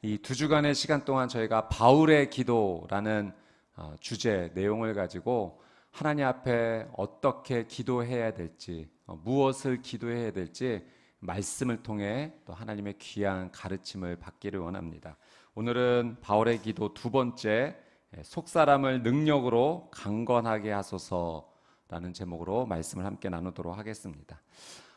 이 두 주간의 시간 동안 저희가 바울의 기도라는 주제 내용을 가지고 하나님 앞에 어떻게 기도해야 될지, 무엇을 기도해야 될지 말씀을 통해 또 하나님의 귀한 가르침을 받기를 원합니다. 오늘은 바울의 기도 두 번째, 속사람을 능력으로 강건하게 하소서라는 제목으로 말씀을 함께 나누도록 하겠습니다.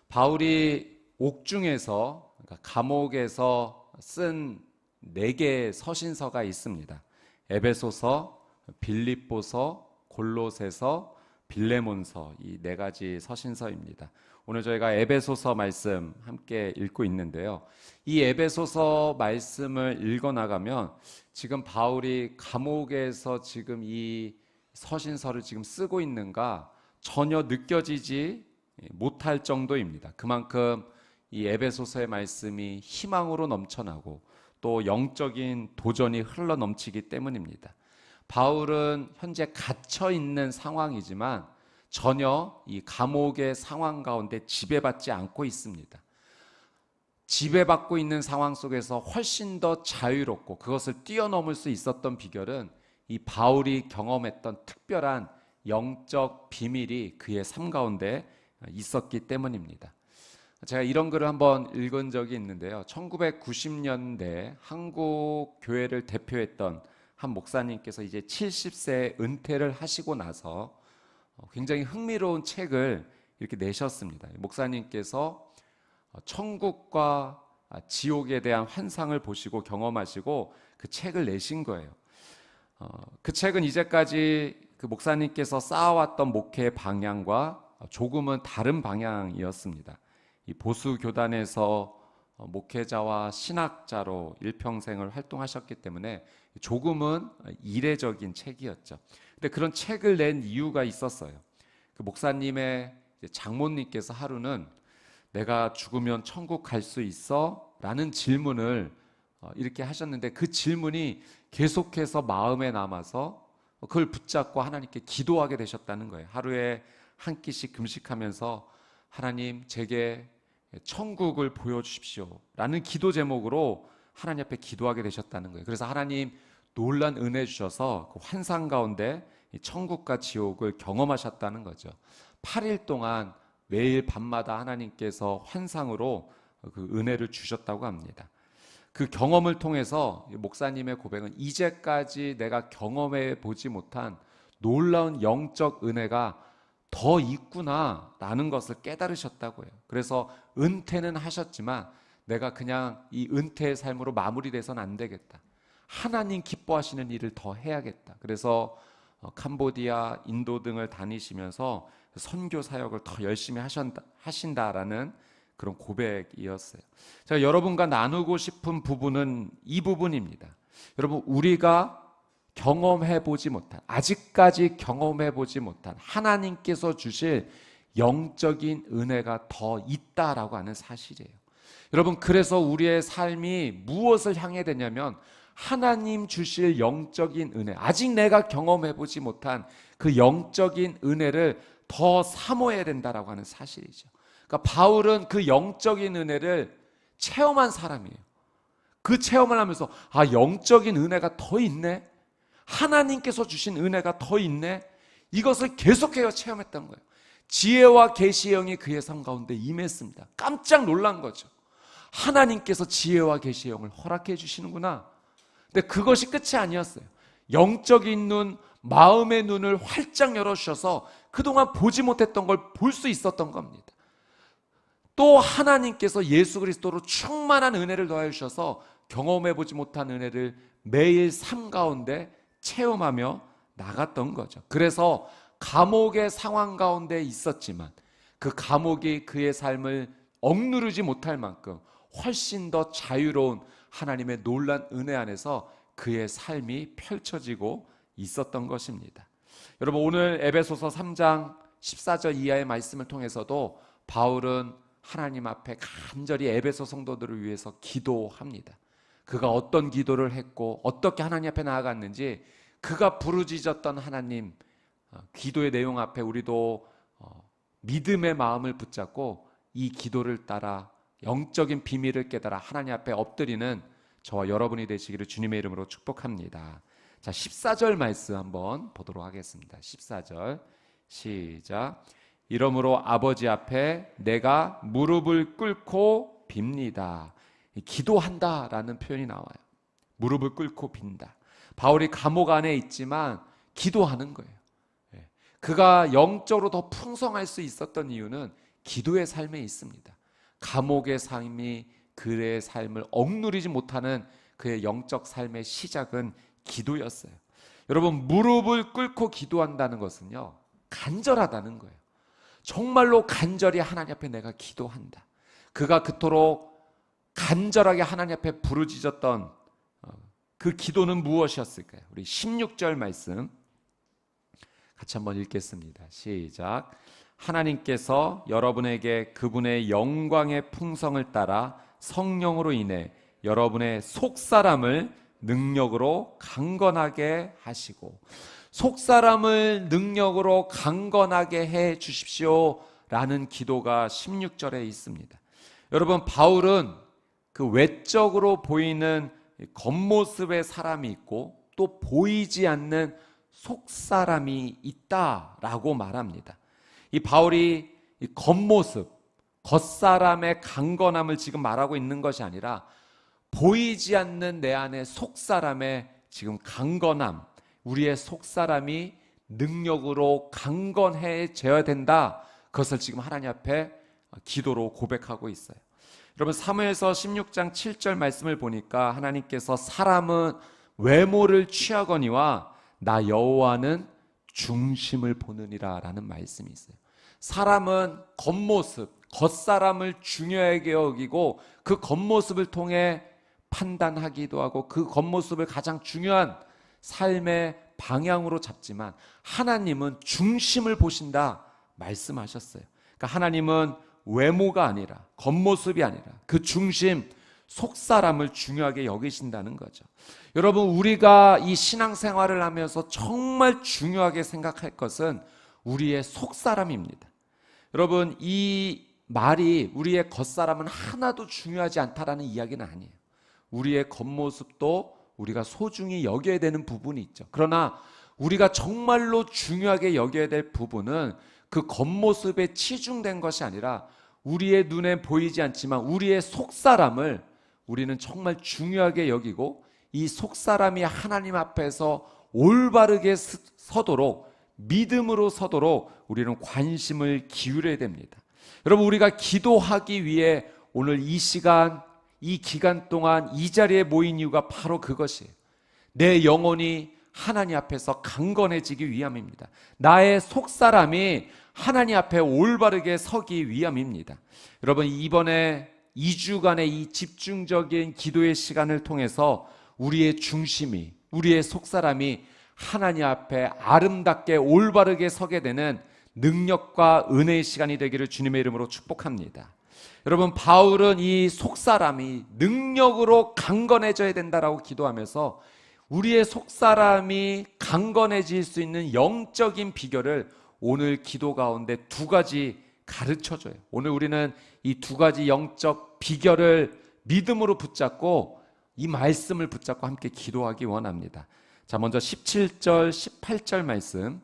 바울이 옥중에서, 그러니까 감옥에서 쓴 4개의 서신서가 있습니다. 에베소서, 빌립보서, 골로새서, 빌레몬서, 이 4가지 서신서입니다. 오늘 저희가 에베소서 말씀 함께 읽고 있는데요. 이 에베소서 말씀을 읽어 나가면 지금 바울이 감옥에서 지금 이 서신서를 지금 쓰고 있는가 전혀 느껴지지 못할 정도입니다. 그만큼 이 에베소서의 말씀이 희망으로 넘쳐나고 또 영적인 도전이 흘러 넘치기 때문입니다. 바울은 현재 갇혀 있는 상황이지만 전혀 이 감옥의 상황 가운데 지배받지 않고 있습니다. 지배받고 있는 상황 속에서 훨씬 더 자유롭고 그것을 뛰어넘을 수 있었던 비결은 이 바울이 경험했던 특별한 영적 비밀이 그의 삶 가운데 있었기 때문입니다. 제가 이런 글을 한번 읽은 적이 있는데요. 1990년대 한국 교회를 대표했던 한 목사님께서 이제 70세 은퇴를 하시고 나서 굉장히 흥미로운 책을 이렇게 내셨습니다. 목사님께서 천국과 지옥에 대한 환상을 보시고 경험하시고 그 책을 내신 거예요. 그 책은 이제까지 그 목사님께서 쌓아왔던 목회의 방향과 조금은 다른 방향이었습니다. 이 보수 교단에서 목회자와 신학자로 일평생을 활동하셨기 때문에 조금은 이례적인 책이었죠. 근데 그런 책을 낸 이유가 있었어요. 그 목사님의 장모님께서 하루는 내가 죽으면 천국 갈 수 있어? 라는 질문을 이렇게 하셨는데 그 질문이 계속해서 마음에 남아서 그걸 붙잡고 하나님께 기도하게 되셨다는 거예요. 하루에 한 끼씩 금식하면서 하나님 제게 천국을 보여주십시오 라는 기도 제목으로 하나님 앞에 기도하게 되셨다는 거예요. 그래서 하나님 놀란 은혜 주셔서 그 환상 가운데 천국과 지옥을 경험하셨다는 거죠. 8일 동안 매일 밤마다 하나님께서 환상으로 그 은혜를 주셨다고 합니다. 그 경험을 통해서 목사님의 고백은 이제까지 내가 경험해 보지 못한 놀라운 영적 은혜가 더 있구나라는 것을 깨달으셨다고 해요. 그래서 은퇴는 하셨지만 내가 그냥 이 은퇴의 삶으로 마무리돼서는 안 되겠다. 하나님 기뻐하시는 일을 더 해야겠다. 그래서 캄보디아, 인도 등을 다니시면서 선교 사역을 더 열심히 하신다라는 그런 고백이었어요. 제가 여러분과 나누고 싶은 부분은 이 부분입니다. 여러분, 우리가 경험해보지 못한, 아직까지 경험해보지 못한 하나님께서 주실 영적인 은혜가 더 있다라고 하는 사실이에요. 여러분, 그래서 우리의 삶이 무엇을 향해 되냐면 하나님 주실 영적인 은혜, 아직 내가 경험해보지 못한 그 영적인 은혜를 더 사모해야 된다라고 하는 사실이죠. 그러니까 바울은 그 영적인 은혜를 체험한 사람이에요. 그 체험을 하면서 영적인 은혜가 더 있네, 하나님께서 주신 은혜가 더 있네, 이것을 계속해서 체험했던 거예요. 지혜와 계시의 영이 그의 삶 가운데 임했습니다. 깜짝 놀란 거죠. 하나님께서 지혜와 계시의 영을 허락해 주시는구나. 근데 그것이 끝이 아니었어요. 영적인 눈, 마음의 눈을 활짝 열어주셔서 그동안 보지 못했던 걸 볼 수 있었던 겁니다. 또 하나님께서 예수 그리스도로 충만한 은혜를 더해 주셔서 경험해보지 못한 은혜를 매일 삶 가운데 체험하며 나갔던 거죠. 그래서 감옥의 상황 가운데 있었지만 그 감옥이 그의 삶을 억누르지 못할 만큼 훨씬 더 자유로운 하나님의 놀란 은혜 안에서 그의 삶이 펼쳐지고 있었던 것입니다. 여러분, 오늘 에베소서 3장 14절 이하의 말씀을 통해서도 바울은 하나님 앞에 간절히 에베소 성도들을 위해서 기도합니다. 그가 어떤 기도를 했고 어떻게 하나님 앞에 나아갔는지, 그가 부르짖었던 하나님 기도의 내용 앞에 우리도 믿음의 마음을 붙잡고 이 기도를 따라 영적인 비밀을 깨달아 하나님 앞에 엎드리는 저와 여러분이 되시기를 주님의 이름으로 축복합니다. 자, 14절 말씀 한번 보도록 하겠습니다. 14절 시작. 이러므로 아버지 앞에 내가 무릎을 꿇고 빕니다. 기도한다라는 표현이 나와요. 무릎을 꿇고 빈다. 바울이 감옥 안에 있지만 기도하는 거예요. 그가 영적으로 더 풍성할 수 있었던 이유는 기도의 삶에 있습니다. 감옥의 삶이 그의 삶을 억누르지 못하는 그의 영적 삶의 시작은 기도였어요. 여러분, 무릎을 꿇고 기도한다는 것은요, 간절하다는 거예요. 정말로 간절히 하나님 앞에 내가 기도한다. 그가 그토록 간절하게 하나님 앞에 부르짖었던 그 기도는 무엇이었을까요? 우리 16절 말씀 같이 한번 읽겠습니다. 시작. 하나님께서 여러분에게 그분의 영광의 풍성을 따라 성령으로 인해 여러분의 속사람을 능력으로 강건하게 하시고, 속사람을 능력으로 강건하게 해 주십시오 라는 기도가 16절에 있습니다. 여러분, 바울은 그 외적으로 보이는 겉모습의 사람이 있고 또 보이지 않는 속사람이 있다라고 말합니다. 이 바울이 이 겉모습, 겉사람의 강건함을 지금 말하고 있는 것이 아니라 보이지 않는 내 안의 속사람의 지금 강건함, 우리의 속사람이 능력으로 강건해져야 된다. 그것을 지금 하나님 앞에 기도로 고백하고 있어요. 여러분, 사무엘서 16장 7절 말씀을 보니까 하나님께서 사람은 외모를 취하거니와 나 여호와는 중심을 보느니라 라는 말씀이 있어요. 사람은 겉모습, 겉사람을 중요하게 여기고 그 겉모습을 통해 판단하기도 하고 그 겉모습을 가장 중요한 삶의 방향으로 잡지만 하나님은 중심을 보신다 말씀하셨어요. 그러니까 하나님은 외모가 아니라, 겉모습이 아니라 그 중심, 속사람을 중요하게 여기신다는 거죠. 여러분, 우리가 이 신앙생활을 하면서 정말 중요하게 생각할 것은 우리의 속사람입니다. 여러분, 이 말이 우리의 겉사람은 하나도 중요하지 않다라는 이야기는 아니에요. 우리의 겉모습도 우리가 소중히 여겨야 되는 부분이 있죠. 그러나 우리가 정말로 중요하게 여겨야 될 부분은 그 겉모습에 치중된 것이 아니라 우리의 눈에 보이지 않지만 우리의 속사람을 우리는 정말 중요하게 여기고 이 속사람이 하나님 앞에서 올바르게 서도록, 믿음으로 서도록 우리는 관심을 기울여야 됩니다. 여러분, 우리가 기도하기 위해 오늘 이 시간, 이 기간 동안 이 자리에 모인 이유가 바로 그것이에요. 내 영혼이 하나님 앞에서 강건해지기 위함입니다. 나의 속사람이 하나님 앞에 올바르게 서기 위함입니다. 여러분, 이번에 2주간의 이 집중적인 기도의 시간을 통해서 우리의 중심이, 우리의 속사람이 하나님 앞에 아름답게 올바르게 서게 되는 능력과 은혜의 시간이 되기를 주님의 이름으로 축복합니다. 여러분, 바울은 이 속사람이 능력으로 강건해져야 된다라고 기도하면서 우리의 속사람이 강건해질 수 있는 영적인 비결을 오늘 기도 가운데 두 가지 가르쳐줘요. 오늘 우리는 이 두 가지 영적 비결을 믿음으로 붙잡고 이 말씀을 붙잡고 함께 기도하기 원합니다. 자, 먼저 17절, 18절 말씀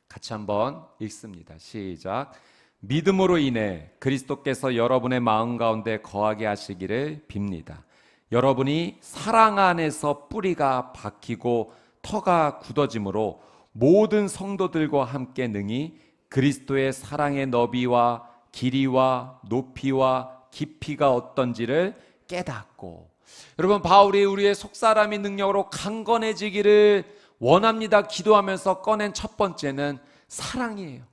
같이 한번 읽습니다. 시작. 믿음으로 인해 그리스도께서 여러분의 마음 가운데 거하게 하시기를 빕니다. 여러분이 사랑 안에서 뿌리가 박히고 터가 굳어짐으로 모든 성도들과 함께 능히 그리스도의 사랑의 너비와 길이와 높이와 깊이가 어떤지를 깨닫고, 여러분, 바울이 우리의 속사람의 능력으로 강건해지기를 원합니다 기도하면서 꺼낸 첫 번째는 사랑이에요.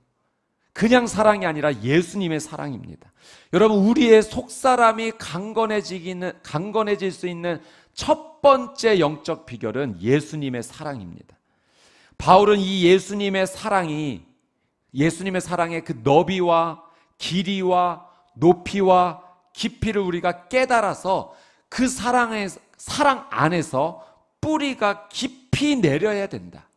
그냥 사랑이 아니라 예수님의 사랑입니다. 여러분, 우리의 속사람이 강건해질 수 있는 첫 번째 영적 비결은 예수님의 사랑입니다. 바울은 이 예수님의 사랑의 그 너비와 길이와 높이와 깊이를 우리가 깨달아서 그 사랑 안에서 뿌리가 깊이 내려야 된다.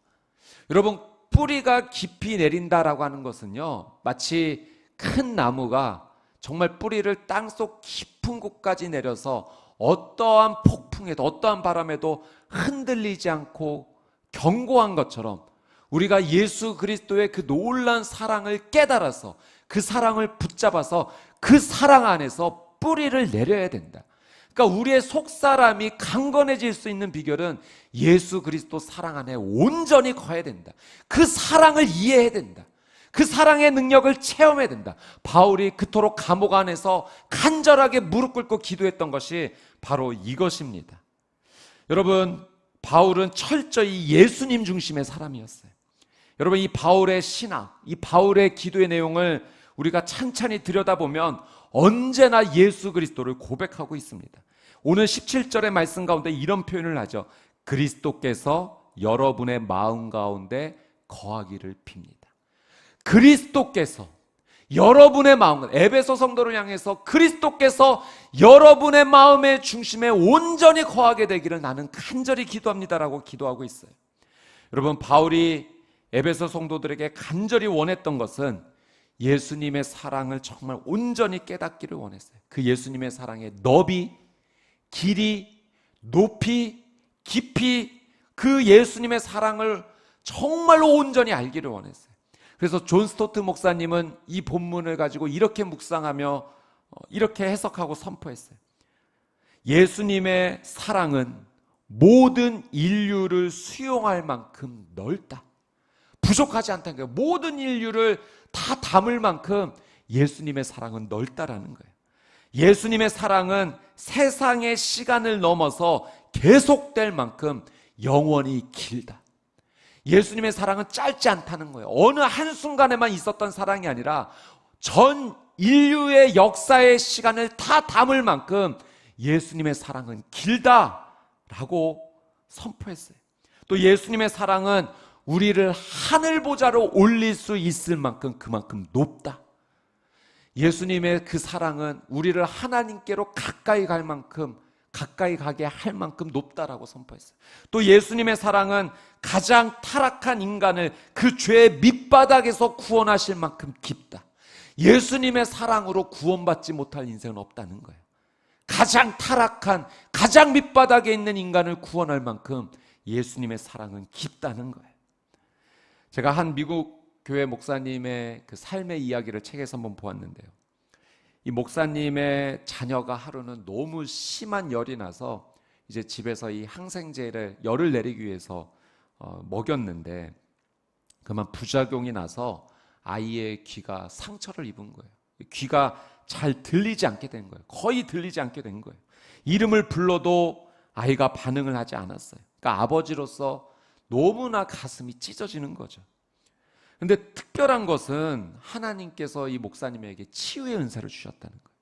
여러분, 뿌리가 깊이 내린다라고 하는 것은요, 마치 큰 나무가 정말 뿌리를 땅속 깊은 곳까지 내려서 어떠한 폭풍에도 어떠한 바람에도 흔들리지 않고 견고한 것처럼 우리가 예수 그리스도의 그 놀라운 사랑을 깨달아서 그 사랑을 붙잡아서 그 사랑 안에서 뿌리를 내려야 된다. 그러니까 우리의 속사람이 강건해질 수 있는 비결은 예수 그리스도 사랑 안에 온전히 거해야 된다. 그 사랑을 이해해야 된다. 그 사랑의 능력을 체험해야 된다. 바울이 그토록 감옥 안에서 간절하게 무릎 꿇고 기도했던 것이 바로 이것입니다. 여러분, 바울은 철저히 예수님 중심의 사람이었어요. 여러분, 이 바울의 신학, 이 바울의 기도의 내용을 우리가 찬찬히 들여다보면 언제나 예수 그리스도를 고백하고 있습니다. 오늘 17절의 말씀 가운데 이런 표현을 하죠. 그리스도께서 여러분의 마음 가운데 거하기를 빕니다. 그리스도께서 여러분의 마음, 에베소 성도를 향해서 그리스도께서 여러분의 마음의 중심에 온전히 거하게 되기를 나는 간절히 기도합니다라고 기도하고 있어요. 여러분, 바울이 에베소 성도들에게 간절히 원했던 것은 예수님의 사랑을 정말 온전히 깨닫기를 원했어요. 그 예수님의 사랑의 너비, 길이, 높이, 깊이, 그 예수님의 사랑을 정말로 온전히 알기를 원했어요. 그래서 존 스토트 목사님은 이 본문을 가지고 이렇게 묵상하며 이렇게 해석하고 선포했어요. 예수님의 사랑은 모든 인류를 수용할 만큼 넓다. 부족하지 않다는 거예요. 모든 인류를 다 담을 만큼 예수님의 사랑은 넓다라는 거예요. 예수님의 사랑은 세상의 시간을 넘어서 계속될 만큼 영원히 길다. 예수님의 사랑은 짧지 않다는 거예요. 어느 한순간에만 있었던 사랑이 아니라 전 인류의 역사의 시간을 다 담을 만큼 예수님의 사랑은 길다라고 선포했어요. 또 예수님의 사랑은 우리를 하늘 보좌로 올릴 수 있을 만큼 그만큼 높다. 예수님의 그 사랑은 우리를 하나님께로 가까이 갈 만큼, 가까이 가게 할 만큼 높다라고 선포했어요. 또 예수님의 사랑은 가장 타락한 인간을 그 죄의 밑바닥에서 구원하실 만큼 깊다. 예수님의 사랑으로 구원받지 못할 인생은 없다는 거예요. 가장 타락한, 가장 밑바닥에 있는 인간을 구원할 만큼 예수님의 사랑은 깊다는 거예요. 제가 한 미국 교회 목사님의 그 삶의 이야기를 책에서 한번 보았는데요. 이 목사님의 자녀가 하루는 너무 심한 열이 나서 이제 집에서 이 항생제를 열을 내리기 위해서 먹였는데 그만 부작용이 나서 아이의 귀가 상처를 입은 거예요. 귀가 잘 들리지 않게 된 거예요. 거의 들리지 않게 된 거예요. 이름을 불러도 아이가 반응을 하지 않았어요. 그러니까 아버지로서 너무나 가슴이 찢어지는 거죠. 근데 특별한 것은 하나님께서 이 목사님에게 치유의 은사를 주셨다는 거예요.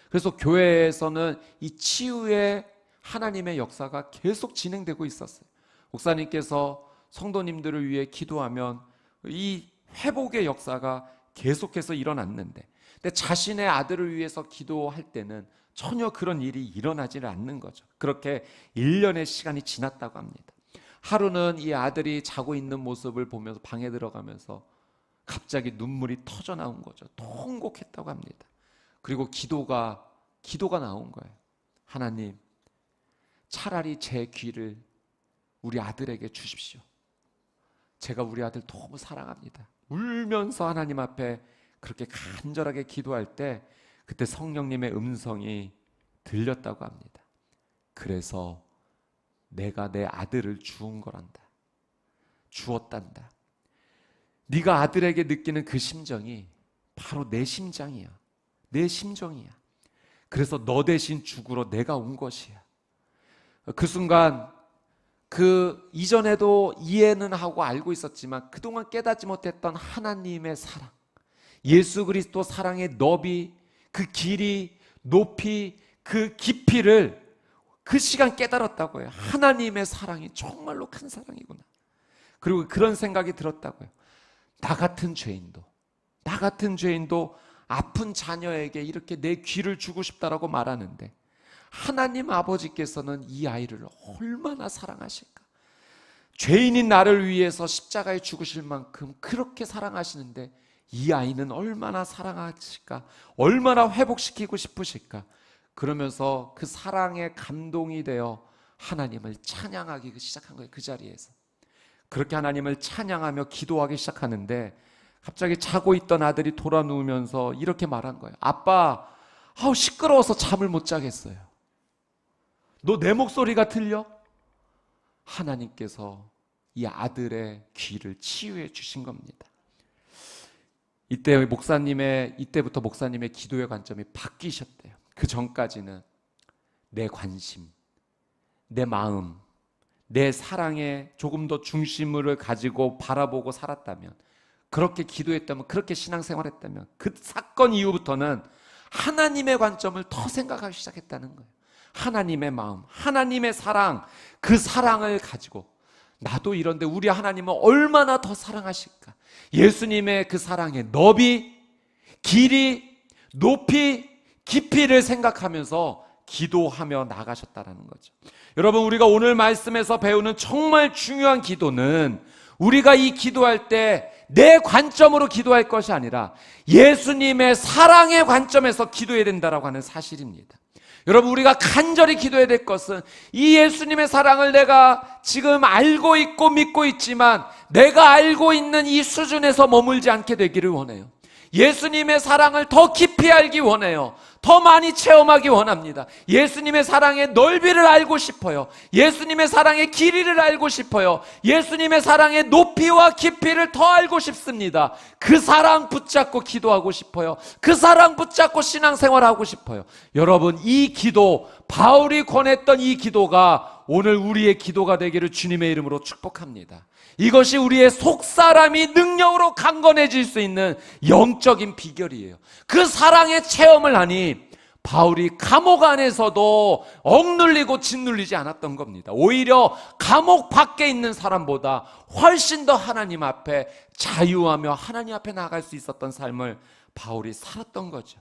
그래서 교회에서는 이 치유의 하나님의 역사가 계속 진행되고 있었어요. 목사님께서 성도님들을 위해 기도하면 이 회복의 역사가 계속해서 일어났는데, 근데 자신의 아들을 위해서 기도할 때는 전혀 그런 일이 일어나지를 않는 거죠. 그렇게 1년의 시간이 지났다고 합니다. 하루는 이 아들이 자고 있는 모습을 보면서 방에 들어가면서 갑자기 눈물이 터져 나온 거죠. 통곡했다고 합니다. 그리고 기도가 나온 거예요. 하나님, 차라리 제 귀를 우리 아들에게 주십시오. 제가 우리 아들 너무 사랑합니다. 울면서 하나님 앞에 그렇게 간절하게 기도할 때 그때 성령님의 음성이 들렸다고 합니다. 그래서 내가 내 아들을 주운 거란다. 주었단다. 네가 아들에게 느끼는 그 심정이 바로 내 심장이야. 내 심정이야. 그래서 너 대신 죽으러 내가 온 것이야. 그 순간 그 이전에도 이해는 하고 알고 있었지만 그동안 깨닫지 못했던 하나님의 사랑, 예수 그리스도 사랑의 너비, 그 길이, 높이, 그 깊이를 그 시간 깨달았다고 해요. 하나님의 사랑이 정말로 큰 사랑이구나. 그리고 그런 생각이 들었다고요. 나 같은 죄인도 아픈 자녀에게 이렇게 내 귀를 주고 싶다라고 말하는데 하나님 아버지께서는 이 아이를 얼마나 사랑하실까? 죄인인 나를 위해서 십자가에 죽으실 만큼 그렇게 사랑하시는데 이 아이는 얼마나 사랑하실까? 얼마나 회복시키고 싶으실까? 그러면서 그 사랑에 감동이 되어 하나님을 찬양하기 시작한 거예요. 그 자리에서 그렇게 하나님을 찬양하며 기도하기 시작하는데 갑자기 자고 있던 아들이 돌아 누우면서 이렇게 말한 거예요. 아빠, 시끄러워서 잠을 못 자겠어요. 너 내 목소리가 들려? 하나님께서 이 아들의 귀를 치유해 주신 겁니다. 이때부터 목사님의 기도의 관점이 바뀌셨대요. 그 전까지는 내 관심, 내 마음, 내 사랑에 조금 더 중심을 가지고 바라보고 살았다면, 그렇게 기도했다면, 그렇게 신앙생활했다면 그 사건 이후부터는 하나님의 관점을 더 생각하기 시작했다는 거예요. 하나님의 마음, 하나님의 사랑, 그 사랑을 가지고 나도 이런데 우리 하나님은 얼마나 더 사랑하실까? 예수님의 그 사랑의 너비, 길이, 높이, 깊이를 생각하면서 기도하며 나가셨다라는 거죠. 여러분, 우리가 오늘 말씀에서 배우는 정말 중요한 기도는 우리가 이 기도할 때 내 관점으로 기도할 것이 아니라 예수님의 사랑의 관점에서 기도해야 된다라고 하는 사실입니다. 여러분, 우리가 간절히 기도해야 될 것은 이 예수님의 사랑을 내가 지금 알고 있고 믿고 있지만 내가 알고 있는 이 수준에서 머물지 않게 되기를 원해요. 예수님의 사랑을 더 깊이 알기 원해요. 더 많이 체험하기 원합니다. 예수님의 사랑의 넓이를 알고 싶어요. 예수님의 사랑의 길이를 알고 싶어요. 예수님의 사랑의 높이와 깊이를 더 알고 싶습니다. 그 사랑 붙잡고 기도하고 싶어요. 그 사랑 붙잡고 신앙생활하고 싶어요. 여러분, 이 기도, 바울이 권했던 이 기도가 오늘 우리의 기도가 되기를 주님의 이름으로 축복합니다. 이것이 우리의 속사람이 능력으로 강건해질 수 있는 영적인 비결이에요. 그 사랑의 체험을 하니 바울이 감옥 안에서도 억눌리고 짓눌리지 않았던 겁니다. 오히려 감옥 밖에 있는 사람보다 훨씬 더 하나님 앞에 자유하며 하나님 앞에 나아갈 수 있었던 삶을 바울이 살았던 거죠.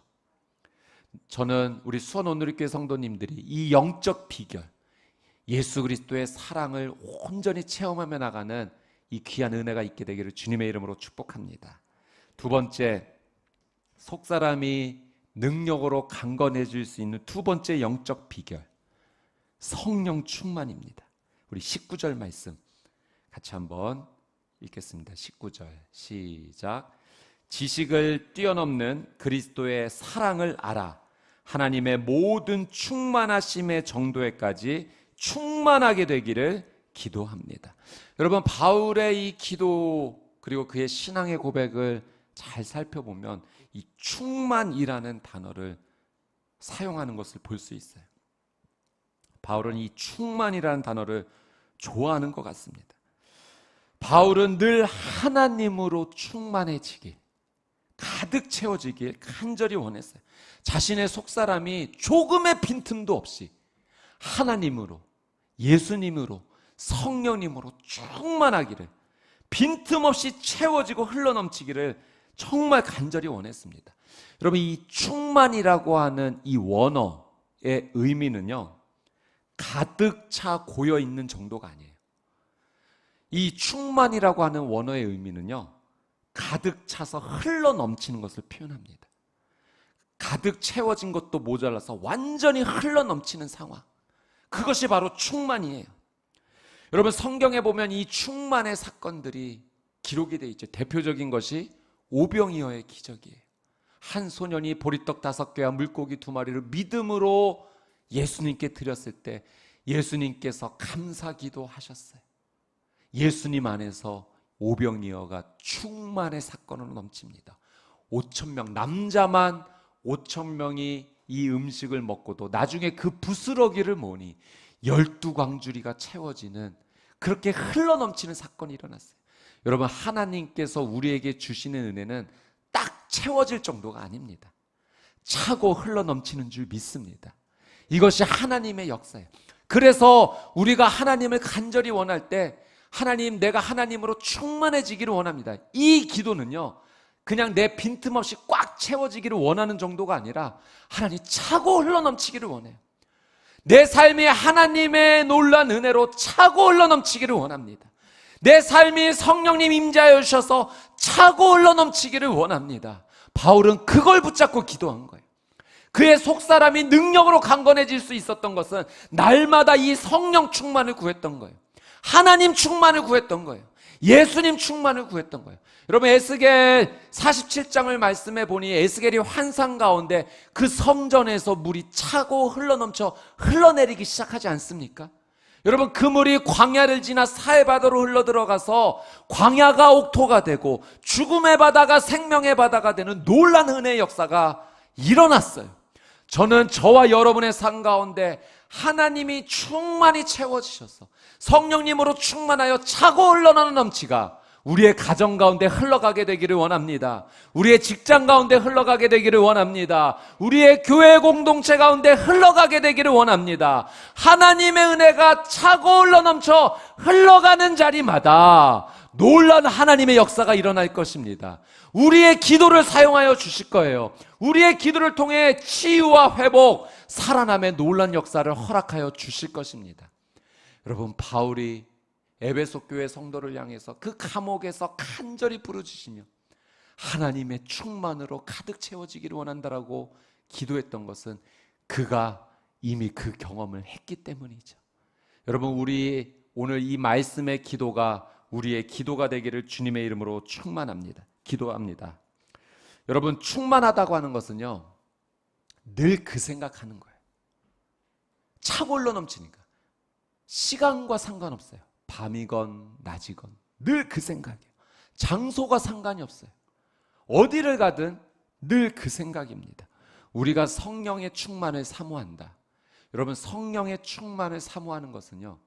저는 우리 수원 온누리교회 성도님들이 이 영적 비결, 예수 그리스도의 사랑을 온전히 체험하며 나가는 이 귀한 은혜가 있게 되기를 주님의 이름으로 축복합니다. 두 번째, 속사람이 능력으로 강건해질 수 있는 두 번째 영적 비결, 성령 충만입니다. 우리 19절 말씀 같이 한번 읽겠습니다. 19절 시작. 지식을 뛰어넘는 그리스도의 사랑을 알아 하나님의 모든 충만하심의 정도에까지 충만하게 되기를 기도합니다. 여러분, 바울의 이 기도 그리고 그의 신앙의 고백을 잘 살펴보면 이 충만이라는 단어를 사용하는 것을 볼 수 있어요. 바울은 이 충만이라는 단어를 좋아하는 것 같습니다. 바울은 늘 하나님으로 충만해지길, 가득 채워지길 간절히 원했어요. 자신의 속사람이 조금의 빈틈도 없이 하나님으로, 예수님으로, 성령님으로 충만하기를, 빈틈없이 채워지고 흘러넘치기를 정말 간절히 원했습니다. 여러분, 이 충만이라고 하는 이 원어의 의미는요, 가득 차 고여 있는 정도가 아니에요. 이 충만이라고 하는 원어의 의미는요, 가득 차서 흘러넘치는 것을 표현합니다. 가득 채워진 것도 모자라서 완전히 흘러넘치는 상황, 그것이 바로 충만이에요. 여러분, 성경에 보면 이 충만의 사건들이 기록이 되어 있죠. 대표적인 것이 오병이어의 기적이에요. 한 소년이 보리떡 5개와 물고기 2마리를 믿음으로 예수님께 드렸을 때 예수님께서 감사기도 하셨어요. 예수님 안에서 오병이어가 충만의 사건으로 넘칩니다. 5,000명, 남자만 5,000명이 이 음식을 먹고도 나중에 그 부스러기를 모으니 12광주리가 채워지는, 그렇게 흘러넘치는 사건이 일어났어요. 여러분, 하나님께서 우리에게 주시는 은혜는 딱 채워질 정도가 아닙니다. 차고 흘러넘치는 줄 믿습니다. 이것이 하나님의 역사예요. 그래서 우리가 하나님을 간절히 원할 때, 하나님, 내가 하나님으로 충만해지기를 원합니다. 이 기도는요, 그냥 내 빈틈없이 꽉 채워지기를 원하는 정도가 아니라 하나님, 차고 흘러넘치기를 원해요. 내 삶이 하나님의 놀라운 은혜로 차고 흘러넘치기를 원합니다. 내 삶이 성령님 임재하여 주셔서 차고 흘러넘치기를 원합니다. 바울은 그걸 붙잡고 기도한 거예요. 그의 속사람이 능력으로 강건해질 수 있었던 것은 날마다 이 성령 충만을 구했던 거예요. 하나님 충만을 구했던 거예요. 예수님 충만을 구했던 거예요. 여러분, 에스겔 47장을 말씀해 보니 에스겔이 환상 가운데 그 성전에서 물이 차고 흘러넘쳐 흘러내리기 시작하지 않습니까? 여러분, 그 물이 광야를 지나 사해바다로 흘러들어가서 광야가 옥토가 되고 죽음의 바다가 생명의 바다가 되는 놀라운 은혜의 역사가 일어났어요. 저는 저와 여러분의 삶 가운데 하나님이 충만히 채워지셔서 성령님으로 충만하여 차고 흘러나는 넘치가 우리의 가정 가운데 흘러가게 되기를 원합니다. 우리의 직장 가운데 흘러가게 되기를 원합니다. 우리의 교회 공동체 가운데 흘러가게 되기를 원합니다. 하나님의 은혜가 차고 흘러넘쳐 흘러가는 자리마다 놀라운 하나님의 역사가 일어날 것입니다. 우리의 기도를 사용하여 주실 거예요. 우리의 기도를 통해 치유와 회복, 살아남의 놀라운 역사를 허락하여 주실 것입니다. 여러분, 바울이 에베소 교회 성도를 향해서 그 감옥에서 간절히 부르짖으며 하나님의 충만으로 가득 채워지기를 원한다라고 기도했던 것은 그가 이미 그 경험을 했기 때문이죠. 여러분, 우리 오늘 이 말씀의 기도가 우리의 기도가 되기를 주님의 이름으로 기도합니다. 여러분, 충만하다고 하는 것은요, 늘 그 생각하는 거예요. 차고 흘러 넘치니까 시간과 상관없어요. 밤이건 낮이건 늘 그 생각이에요. 장소가 상관이 없어요. 어디를 가든 늘 그 생각입니다. 우리가 성령의 충만을 사모한다. 여러분, 성령의 충만을 사모하는 것은요,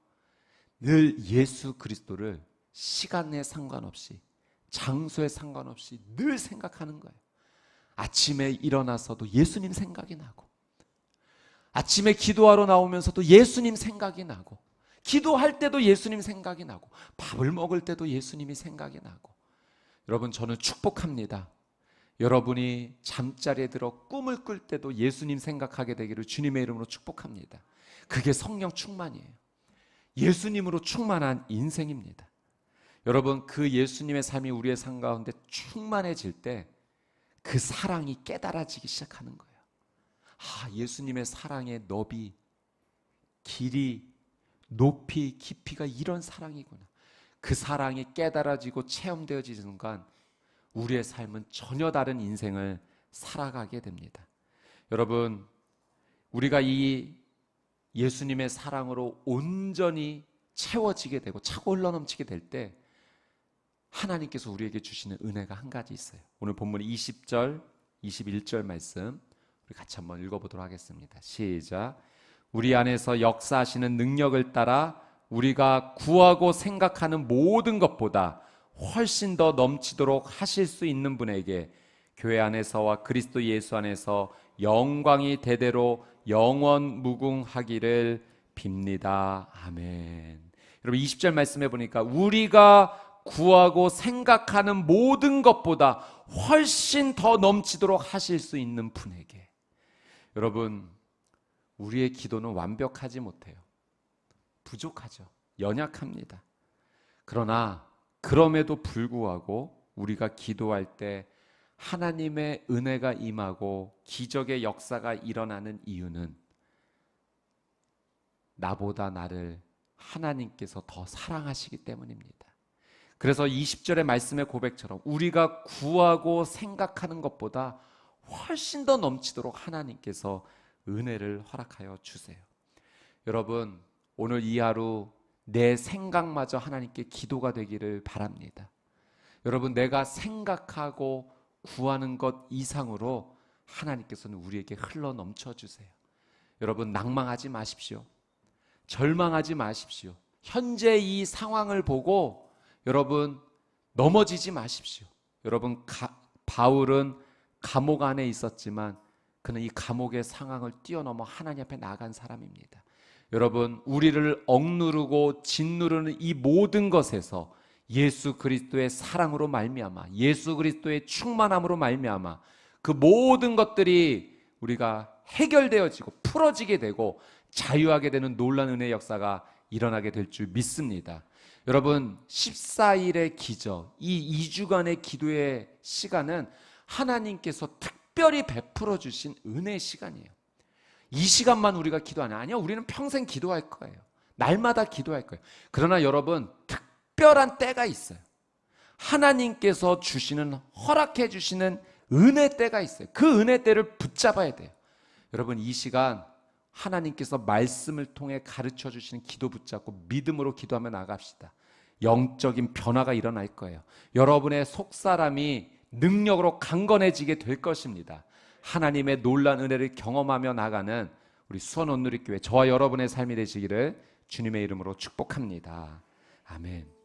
늘 예수 그리스도를 시간에 상관없이 장소에 상관없이 늘 생각하는 거예요. 아침에 일어나서도 예수님 생각이 나고, 아침에 기도하러 나오면서도 예수님 생각이 나고, 기도할 때도 예수님 생각이 나고, 밥을 먹을 때도 예수님이 생각이 나고. 여러분, 저는 축복합니다. 여러분이 잠자리에 들어 꿈을 꿀 때도 예수님 생각하게 되기를 주님의 이름으로 축복합니다. 그게 성령 충만이에요. 예수님으로 충만한 인생입니다. 여러분, 그 예수님의 삶이 우리의 삶 가운데 충만해질 때 그 사랑이 깨달아지기 시작하는 거예요. 아, 예수님의 사랑의 너비, 길이, 높이, 깊이가 이런 사랑이구나. 그 사랑이 깨달아지고 체험되어지는 순간 우리의 삶은 전혀 다른 인생을 살아가게 됩니다. 여러분, 우리가 이 예수님의 사랑으로 온전히 채워지게 되고 차고 흘러넘치게 될 때 하나님께서 우리에게 주시는 은혜가 한 가지 있어요. 오늘 본문 20절, 21절 말씀 우리 같이 한번 읽어보도록 하겠습니다. 시작. 우리 안에서 역사하시는 능력을 따라 우리가 구하고 생각하는 모든 것보다 훨씬 더 넘치도록 하실 수 있는 분에게 교회 안에서와 그리스도 예수 안에서 영광이 대대로 영원 무궁하기를 빕니다. 아멘. 여러분, 20절 말씀해 보니까 우리가 구하고 생각하는 모든 것보다 훨씬 더 넘치도록 하실 수 있는 분에게. 여러분, 우리의 기도는 완벽하지 못해요. 부족하죠. 연약합니다. 그러나 그럼에도 불구하고 우리가 기도할 때 하나님의 은혜가 임하고 기적의 역사가 일어나는 이유는 나보다 나를 하나님께서 더 사랑하시기 때문입니다. 그래서 20절의 말씀의 고백처럼 우리가 구하고 생각하는 것보다 훨씬 더 넘치도록 하나님께서 은혜를 허락하여 주세요. 여러분, 오늘 이 하루 내 생각마저 하나님께 기도가 되기를 바랍니다. 여러분, 내가 생각하고 구하는 것 이상으로 하나님께서는 우리에게 흘러 넘쳐 주세요. 여러분, 낭망하지 마십시오. 절망하지 마십시오. 현재 이 상황을 보고 여러분 넘어지지 마십시오. 여러분, 바울은 감옥 안에 있었지만 그는 이 감옥의 상황을 뛰어넘어 하나님 앞에 나간 사람입니다. 여러분, 우리를 억누르고 짓누르는 이 모든 것에서 예수 그리스도의 사랑으로 말미암아, 예수 그리스도의 충만함으로 말미암아 그 모든 것들이 우리가 해결되어지고 풀어지게 되고 자유하게 되는 놀라운 은혜의 역사가 일어나게 될 줄 믿습니다. 여러분, 14일의 기적, 이 2주간의 기도의 시간은 하나님께서 특별히 베풀어 주신 은혜의 시간이에요. 이 시간만 우리가 기도하냐? 아니요, 우리는 평생 기도할 거예요. 날마다 기도할 거예요. 그러나 여러분, 특별한 때가 있어요. 하나님께서 주시는, 허락해 주시는 은혜 때가 있어요. 그 은혜 때를 붙잡아야 돼요. 여러분, 이 시간 하나님께서 말씀을 통해 가르쳐 주시는 기도 붙잡고 믿음으로 기도하며 나갑시다. 영적인 변화가 일어날 거예요. 여러분의 속사람이 능력으로 강건해지게 될 것입니다. 하나님의 놀라운 은혜를 경험하며 나가는 우리 수원 온누리교회, 저와 여러분의 삶이 되시기를 주님의 이름으로 축복합니다. 아멘.